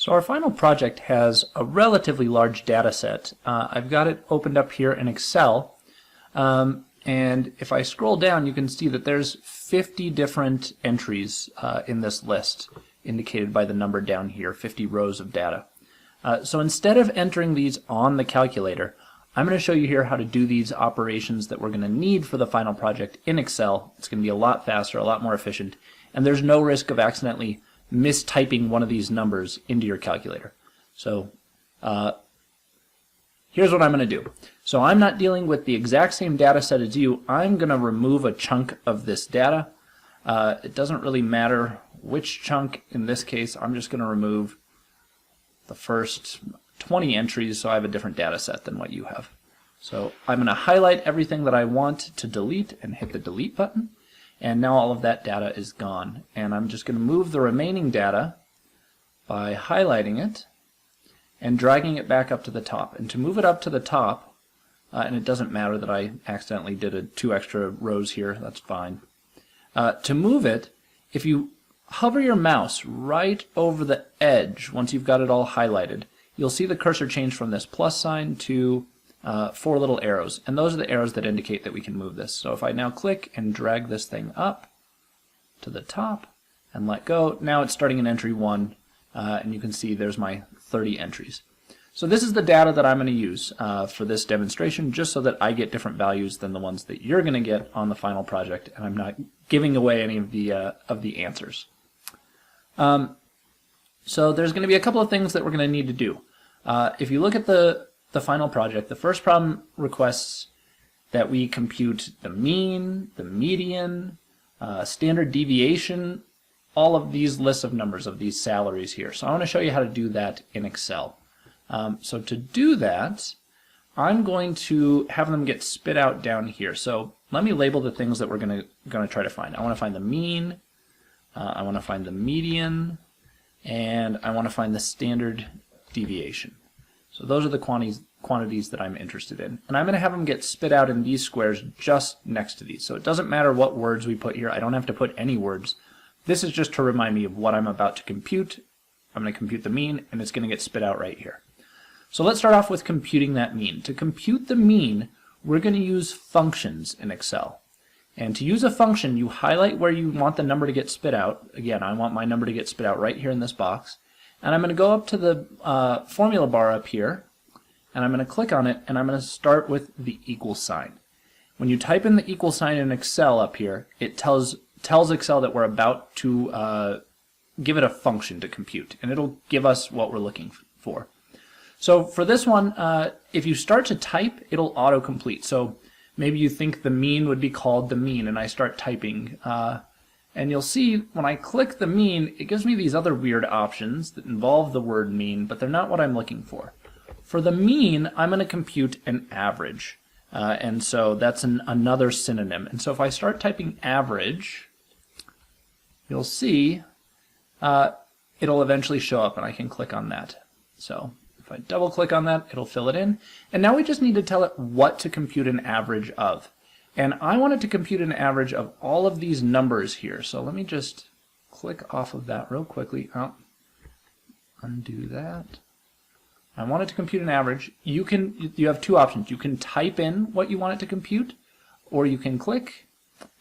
So our final project has a relatively large data set. I've got it opened up here in Excel, and if I scroll down you can see that there's 50 different entries in this list, indicated by the number down here, 50 rows of data. So instead of entering these on the calculator, I'm going to show you here how to do these operations that we're going to need for the final project in Excel. It's going to be a lot faster, a lot more efficient, and there's no risk of accidentally mistyping one of these numbers into your calculator. So here's what I'm going to do. So I'm not dealing with the exact same data set as you. I'm going to remove a chunk of this data. It doesn't really matter which chunk. In this case, I'm just going to remove the first 20 entries, so I have a different data set than what you have. So I'm going to highlight everything that I want to delete and hit the delete button, and now all of that data is gone. And I'm just going to move the remaining data by highlighting it and dragging it back up to the top. And to move it up to the top, and it doesn't matter that I accidentally did 2 extra rows here, that's fine. To move it, if you hover your mouse right over the edge, once you've got it all highlighted, you'll see the cursor change from this plus sign to 4 little arrows, and those are the arrows that indicate that we can move this. So if I now click and drag this thing up to the top and let go, now it's starting in entry 1, and you can see there's my 30 entries. So this is the data that I'm going to use for this demonstration, just so that I get different values than the ones that you're going to get on the final project, and I'm not giving away any of the answers. So there's going to be a couple of things that we're going to need to do. If you look at the final project, the first problem requests that we compute the mean, the median, standard deviation, all of these lists of numbers of these salaries here. So I want to show you how to do that in Excel. So to do that, I'm going to have them get spit out down here. So let me label the things that we're going to try to find. I want to find the mean, I want to find the median, and I want to find the standard deviation. So those are the quantities that I'm interested in. And I'm going to have them get spit out in these squares just next to these. So it doesn't matter what words we put here. I don't have to put any words. This is just to remind me of what I'm about to compute. I'm going to compute the mean, and it's going to get spit out right here. So let's start off with computing that mean. To compute the mean, we're going to use functions in Excel. And to use a function, you highlight where you want the number to get spit out. Again, I want my number to get spit out right here in this box. And I'm going to go up to the formula bar up here, and I'm going to click on it, and I'm going to start with the equal sign. When you type in the equal sign in Excel up here, it tells Excel that we're about to give it a function to compute, and it'll give us what we're looking for. So for this one, if you start to type, it'll autocomplete. So maybe you think the mean would be called the mean, and I start typing. And you'll see when I click the mean, it gives me these other weird options that involve the word mean, but they're not what I'm looking for. For the mean, I'm going to compute an average. And so that's another synonym. And so if I start typing average, you'll see it'll eventually show up, and I can click on that. So if I double click on that, it'll fill it in. And now we just need to tell it what to compute an average of. And I want it to compute an average of all of these numbers here. So let me just click off of that real quickly. Oh, undo that. I want it to compute an average. You have 2 options. You can type in what you want it to compute, or you can click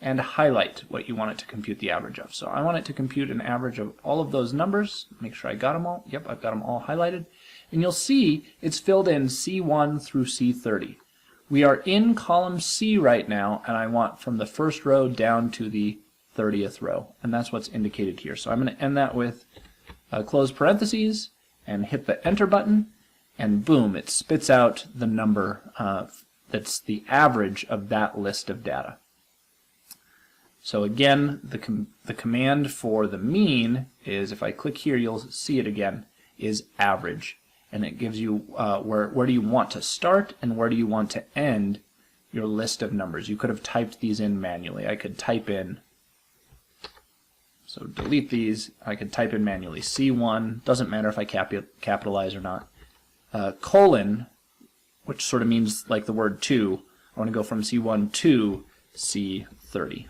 and highlight what you want it to compute the average of. So I want it to compute an average of all of those numbers. Make sure I got them all. Yep, I've got them all highlighted. And you'll see it's filled in C1 through C30. We are in column C right now, and I want from the first row down to the 30th row, and that's what's indicated here. So I'm going to end that with close parentheses and hit the enter button, and boom, it spits out the number that's the average of that list of data. So again, the command for the mean is, if I click here, you'll see it again, is average. And it gives you where do you want to start and where do you want to end your list of numbers. You could have typed these in manually. I could type in, so delete these, I could type in manually C1, doesn't matter if I capitalize or not, colon, which sort of means like the word to, I want to go from C1 to C30.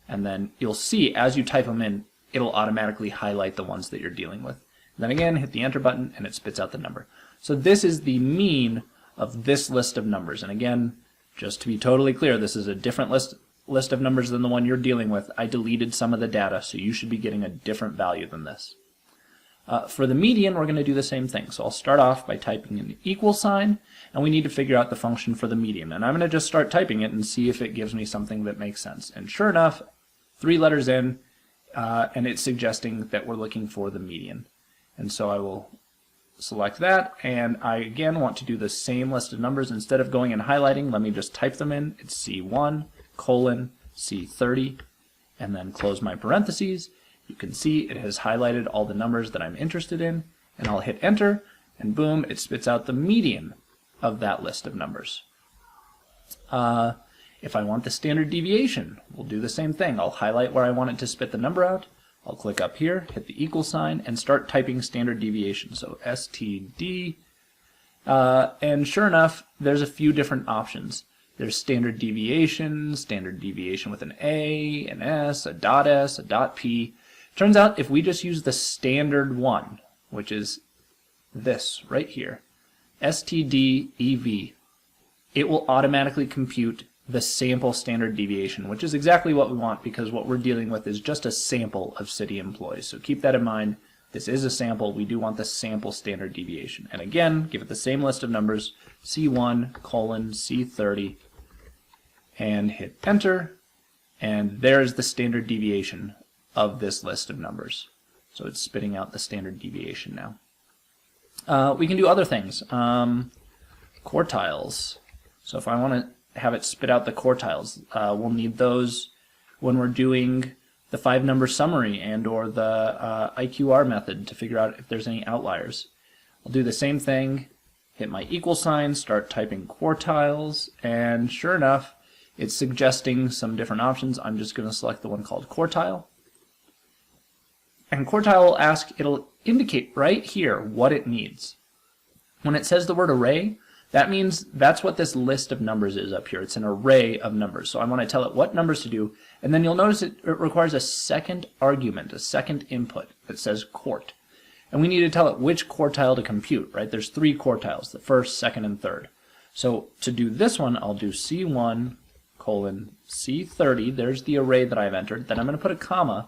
And then you'll see as you type them in, it'll automatically highlight the ones that you're dealing with. Then again, hit the enter button and it spits out the number. So this is the mean of this list of numbers. And again, just to be totally clear, this is a different list of numbers than the one you're dealing with. I deleted some of the data, so you should be getting a different value than this. For the median, we're going to do the same thing. So I'll start off by typing an equal sign, and we need to figure out the function for the median. And I'm going to just start typing it and see if it gives me something that makes sense. And sure enough, 3 letters in, and it's suggesting that we're looking for the median. And so I will select that, and I again want to do the same list of numbers. Instead of going and highlighting, let me just type them in. It's C1, colon, C30, and then close my parentheses. You can see it has highlighted all the numbers that I'm interested in, and I'll hit enter, and boom, it spits out the median of that list of numbers. If I want the standard deviation, we'll do the same thing. I'll highlight where I want it to spit the number out. I'll click up here, hit the equal sign, and start typing standard deviation. So STD, and sure enough, there's a few different options. There's standard deviation with an A, an S, a dot S, a dot P. Turns out if we just use the standard one, which is this right here, STDEV, it will automatically compute the sample standard deviation, which is exactly what we want because what we're dealing with is just a sample of city employees. So keep that in mind. This is a sample. We do want the sample standard deviation. And again, give it the same list of numbers, C1, colon, C30, and hit enter. And there's the standard deviation of this list of numbers. So it's spitting out the standard deviation now. We can do other things. Quartiles. So if I want to have it spit out the quartiles, we'll need those when we're doing the 5-number summary and or the IQR method to figure out if there's any outliers. I'll do the same thing, hit my equal sign, start typing quartiles, and sure enough, it's suggesting some different options. I'm just going to select the one called quartile. And quartile will ask, it'll indicate right here what it needs. When it says the word array, that means that's what this list of numbers is up here. It's an array of numbers. So I want to tell it what numbers to do, and then you'll notice it requires a second argument, a second input that says quart. And we need to tell it which quartile to compute, right? There's 3 quartiles, the first, second, and third. So to do this one, I'll do C1, colon, C30. There's the array that I've entered. Then I'm going to put a comma,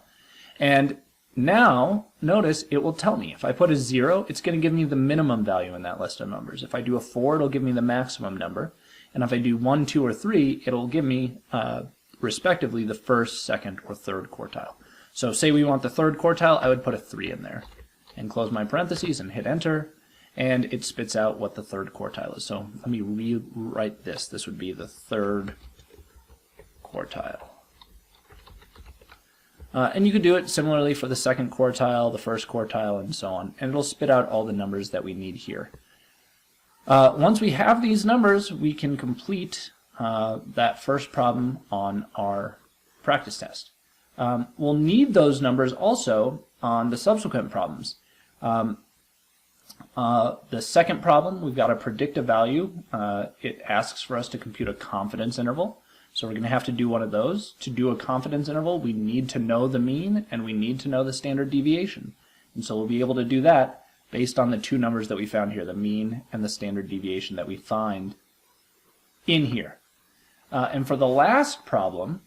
and now, notice it will tell me. If I put a 0, it's going to give me the minimum value in that list of numbers. If I do a 4, it'll give me the maximum number. And if I do 1, 2, or 3, it'll give me, respectively, the first, second, or third quartile. So say we want the third quartile, I would put a 3 in there. And close my parentheses and hit enter. And it spits out what the third quartile is. So let me rewrite this. This would be the third quartile. And you could do it similarly for the second quartile, the first quartile, and so on. And it'll spit out all the numbers that we need here. Once we have these numbers, we can complete that first problem on our practice test. We'll need those numbers also on the subsequent problems. The second problem, we've got a predictive value. It asks for us to compute a confidence interval. So we're going to have to do one of those. To do a confidence interval, we need to know the mean and we need to know the standard deviation. And so we'll be able to do that based on the 2 numbers that we found here, the mean and the standard deviation that we find in here. And for the last problem,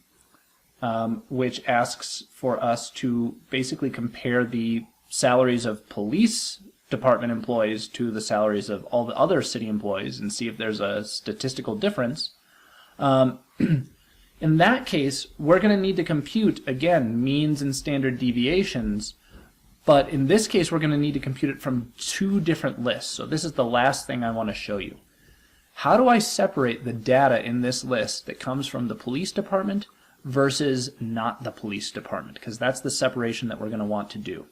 which asks for us to basically compare the salaries of police department employees to the salaries of all the other city employees and see if there's a statistical difference, in that case, we're going to need to compute, again, means and standard deviations, but in this case, we're going to need to compute it from 2 different lists. So this is the last thing I want to show you. How do I separate the data in this list that comes from the police department versus not the police department? Because that's the separation that we're going to want to do.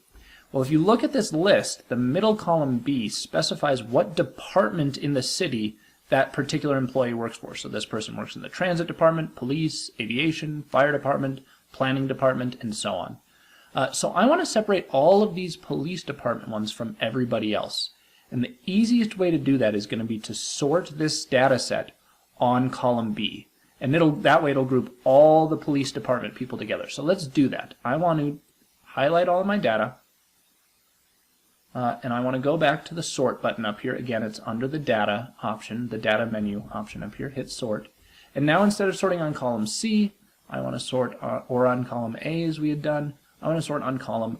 Well, if you look at this list, the middle column B specifies what department in the city that particular employee works for. So this person works in the transit department, police, aviation, fire department, planning department, and so on. So I want to separate all of these police department ones from everybody else. And the easiest way to do that is going to be to sort this data set on column B. And that way it'll group all the police department people together. So let's do that. I want to highlight all of my data. and I want to go back to the sort button up here. Again, it's under the data option, the data menu option up here. Hit sort. And now instead of sorting on column C, I want to sort, or on column A as we had done, I want to sort on column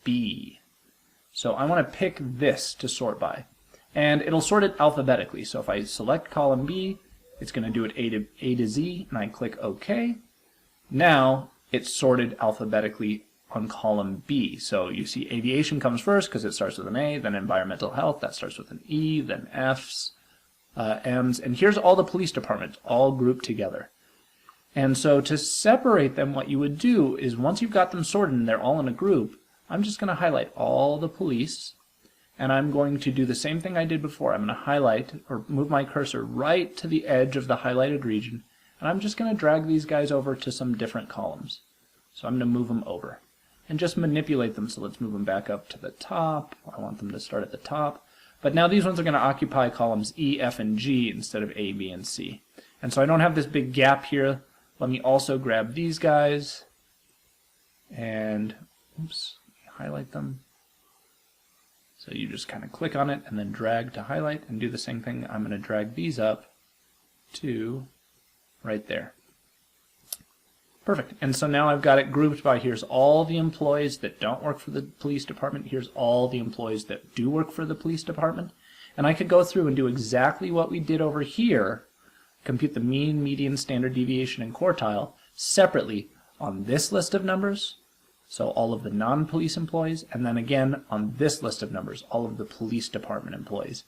B. So I want to pick this to sort by. And it'll sort it alphabetically. So if I select column B, it's going to do it A to Z, and I click OK. Now it's sorted alphabetically on column B. So you see aviation comes first because it starts with an A, then environmental health, that starts with an E, then F's, M's, and here's all the police departments all grouped together. And so to separate them, what you would do is once you've got them sorted and they're all in a group, I'm just going to highlight all the police, and I'm going to do the same thing I did before. I'm going to highlight or move my cursor right to the edge of the highlighted region, and I'm just going to drag these guys over to some different columns. So I'm going to move them over and just manipulate them. So let's move them back up to the top. I want them to start at the top. But now these ones are going to occupy columns E, F, and G instead of A, B, and C. And so I don't have this big gap here. Let me also grab these guys and oops, highlight them. So you just kind of click on it and then drag to highlight and do the same thing. I'm going to drag these up to right there. Perfect. And so now I've got it grouped by here's all the employees that don't work for the police department. Here's all the employees that do work for the police department. And I could go through and do exactly what we did over here, compute the mean, median, standard deviation, and quartile separately on this list of numbers, so all of the non-police employees, and then again on this list of numbers, all of the police department employees.